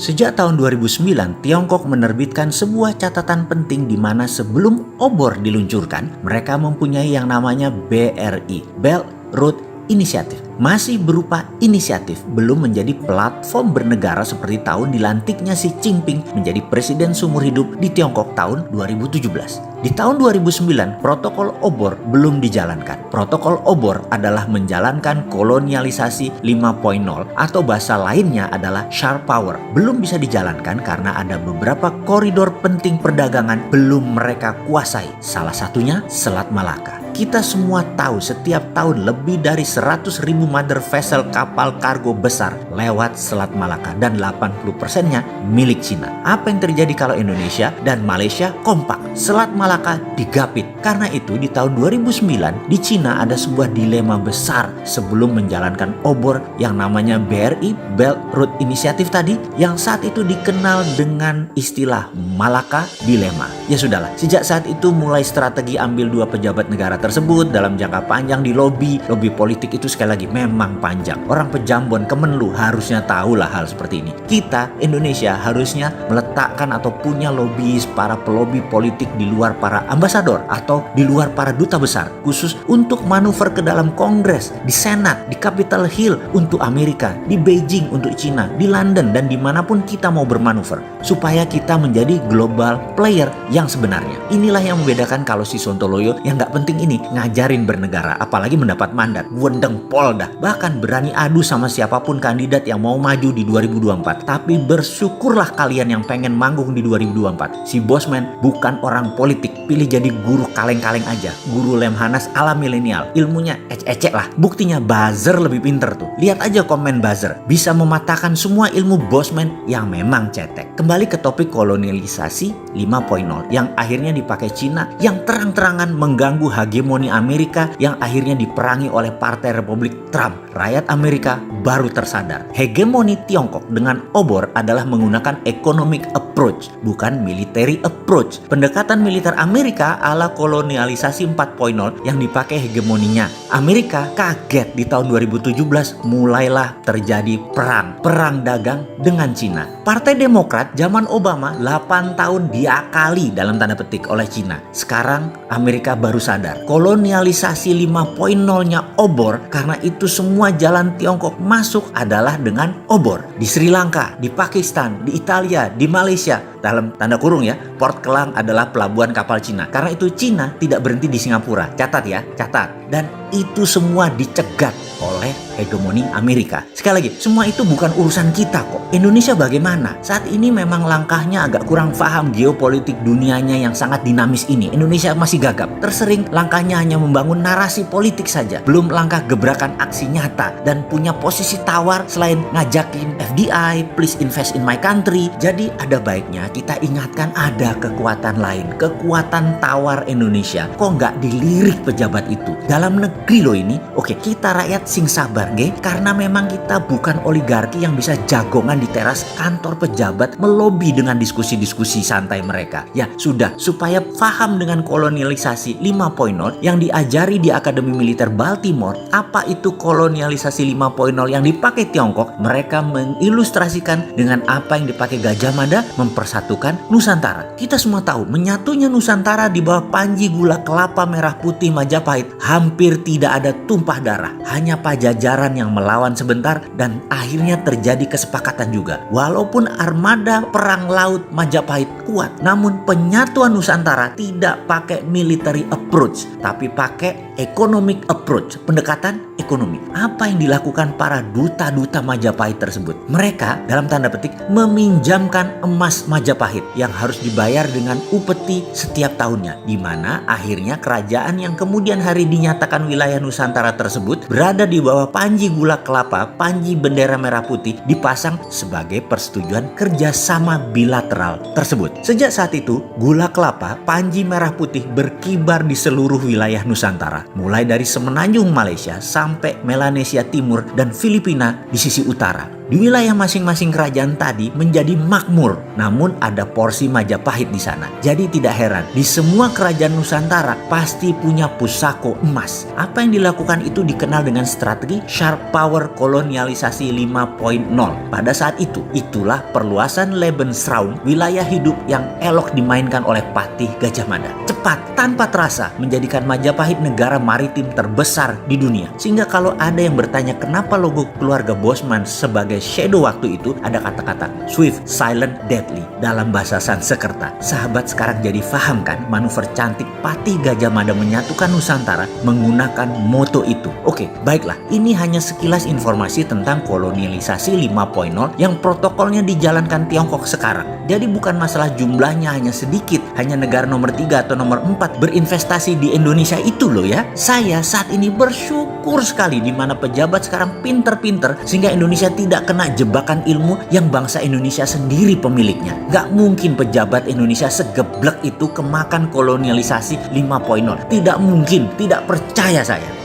Sejak tahun 2009, Tiongkok menerbitkan sebuah catatan penting di mana sebelum obor diluncurkan, mereka mempunyai yang namanya BRI, Belt Road Initiative. Masih berupa inisiatif, belum menjadi platform bernegara seperti tahun dilantiknya Xi Jinping menjadi presiden seumur hidup di Tiongkok tahun 2017. Di tahun 2009, protokol obor belum dijalankan. Protokol obor adalah menjalankan kolonialisasi 5.0 atau bahasa lainnya adalah sharp power. Belum bisa dijalankan karena ada beberapa koridor penting perdagangan belum mereka kuasai. Salah satunya Selat Malaka. Kita semua tahu setiap tahun lebih dari 100.000 mother vessel kapal kargo besar lewat Selat Malaka dan 80%-nya milik Cina. Apa yang terjadi kalau Indonesia dan Malaysia kompak? Selat Malaka digapit. Karena itu di tahun 2009 di Cina ada sebuah dilema besar sebelum menjalankan obor yang namanya BRI, Belt Road Initiative tadi, yang saat itu dikenal dengan istilah Malaka Dilema. Ya sudahlah, sejak saat itu mulai strategi ambil dua pejabat negara tersebut dalam jangka panjang di lobi politik itu sekali lagi memang panjang. Orang Pejambon, Kemenlu harusnya tahulah hal seperti ini. Kita Indonesia harusnya meletakkan atau punya lobbyis, para pelobi politik di luar para ambasador atau di luar para duta besar, khusus untuk manuver ke dalam Kongres, di Senat, di Capitol Hill untuk Amerika, di Beijing untuk Cina, di London dan dimanapun kita mau bermanuver, supaya kita menjadi global player yang sebenarnya. Inilah yang membedakan kalau si Sontoloyo yang gak penting ini ngajarin bernegara, apalagi mendapat mandat, wendeng polda, bahkan berani adu sama siapapun kandidat yang mau maju di 2024. Tapi bersyukurlah kalian yang pengen manggung di 2024. Si Bosman bukan orang politik, pilih jadi guru kaleng-kaleng aja, guru Lemhanas ala milenial, ilmunya ecek-ecek lah. Buktinya buzzer lebih pinter tuh. Lihat aja komen buzzer, bisa mematahkan semua ilmu Bosman yang memang cetek. Kembali ke topik kolonialisasi 5.0 yang akhirnya dipakai Cina, yang terang-terangan mengganggu hegemoni Amerika, yang akhirnya diperangi oleh Partai Republik Trump. Rakyat Amerika baru tersadar hegemoni Tiongkok dengan obor adalah menggunakan economic approach, bukan military approach. Pendekatan militer Amerika ala kolonialisasi 4.0 yang dipakai hegemoninya. Amerika kaget di tahun 2017 mulailah terjadi perang dagang dengan Cina. Partai Demokrat zaman Obama 8 tahun diakali dalam tanda petik oleh Cina. Sekarang Amerika baru sadar kolonialisasi 5.0-nya obor, karena itu semua jalan Tiongkok masuk adalah dengan obor. Di Sri Lanka, di Pakistan, di Italia, di Malaysia, dalam tanda kurung ya, Port Kelang adalah pelabuhan kapal Cina. Karena itu Cina tidak berhenti di Singapura. Catat ya, catat. Dan itu semua dicegat oleh hegemoni Amerika. Sekali lagi, semua itu bukan urusan kita kok. Indonesia bagaimana? Saat ini memang langkahnya agak kurang paham geopolitik dunianya yang sangat dinamis ini. Indonesia masih gagap. Tersering langkahnya hanya membangun narasi politik saja. Belum langkah gebrakan aksi nyata. Dan punya posisi tawar selain ngajakin FDI, please invest in my country. Jadi ada baiknya kita ingatkan ada kekuatan lain. Kekuatan tawar Indonesia. Kok nggak dilirik pejabat itu? Dalam negeri loh ini. Oke, kita rakyat sing sabar nggih, karena memang kita bukan oligarki yang bisa jagongan di teras kantor pejabat melobi dengan diskusi-diskusi santai mereka. Ya sudah, supaya paham dengan kolonialisasi 5.0 yang diajari di Akademi Militer Baltimore, apa itu kolonialisasi 5.0 yang dipakai Tiongkok, mereka mengilustrasikan dengan apa yang dipakai Gajah Mada, mempersatukan Nusantara. Kita semua tahu menyatunya Nusantara di bawah panji gula kelapa merah putih Majapahit hampir tidak ada tumpah darah. Hanya Pajajaran yang melawan sebentar dan akhirnya terjadi kesepakatan juga. Walaupun armada perang laut Majapahit kuat, namun penyatuan Nusantara tidak pakai military approach, tapi pakai economic approach, pendekatan ekonomi. Apa yang dilakukan para duta-duta Majapahit tersebut? Mereka dalam tanda petik meminjamkan emas Majapahit yang harus dibayar dengan upeti setiap tahunnya, di mana akhirnya kerajaan yang kemudian hari dinyatakan wilayah Nusantara tersebut berada di bawah panji gula kelapa, panji bendera merah putih dipasang sebagai persetujuan kerjasama bilateral tersebut. Sejak saat itu, gula kelapa, panji merah putih berkibar di seluruh wilayah Nusantara, mulai dari semenanjung Malaysia sampai Melanesia Timur dan Filipina di sisi utara. di wilayah masing-masing kerajaan tadi menjadi makmur. Namun ada porsi Majapahit di sana. Jadi tidak heran, di semua kerajaan Nusantara pasti punya pusako emas. Apa yang dilakukan itu dikenal dengan strategi sharp power kolonialisasi 5.0. Pada saat itu, itulah perluasan Lebensraum, wilayah hidup yang elok dimainkan oleh Patih Gajah Mada. Cepat, tanpa terasa, menjadikan Majapahit negara maritim terbesar di dunia. Sehingga kalau ada yang bertanya kenapa logo keluarga Bosman sebagai shadow waktu itu, ada kata-kata swift, silent, deadly dalam bahasa Sanskerta. Sahabat sekarang jadi paham kan manuver cantik Patih Gajah Mada menyatukan Nusantara menggunakan moto itu. Oke, baiklah, ini hanya sekilas informasi tentang kolonialisasi 5.0 yang protokolnya dijalankan Tiongkok sekarang. Jadi bukan masalah jumlahnya hanya sedikit, hanya negara nomor 3 atau nomor 4 berinvestasi di Indonesia itu loh ya. Saya saat ini bersyukur sekali di mana pejabat sekarang pinter-pinter sehingga Indonesia tidak kena jebakan ilmu yang bangsa Indonesia sendiri pemiliknya. Gak mungkin pejabat Indonesia segeblek itu kemakan kolonialisasi 5.0. Tidak mungkin, tidak percaya saya.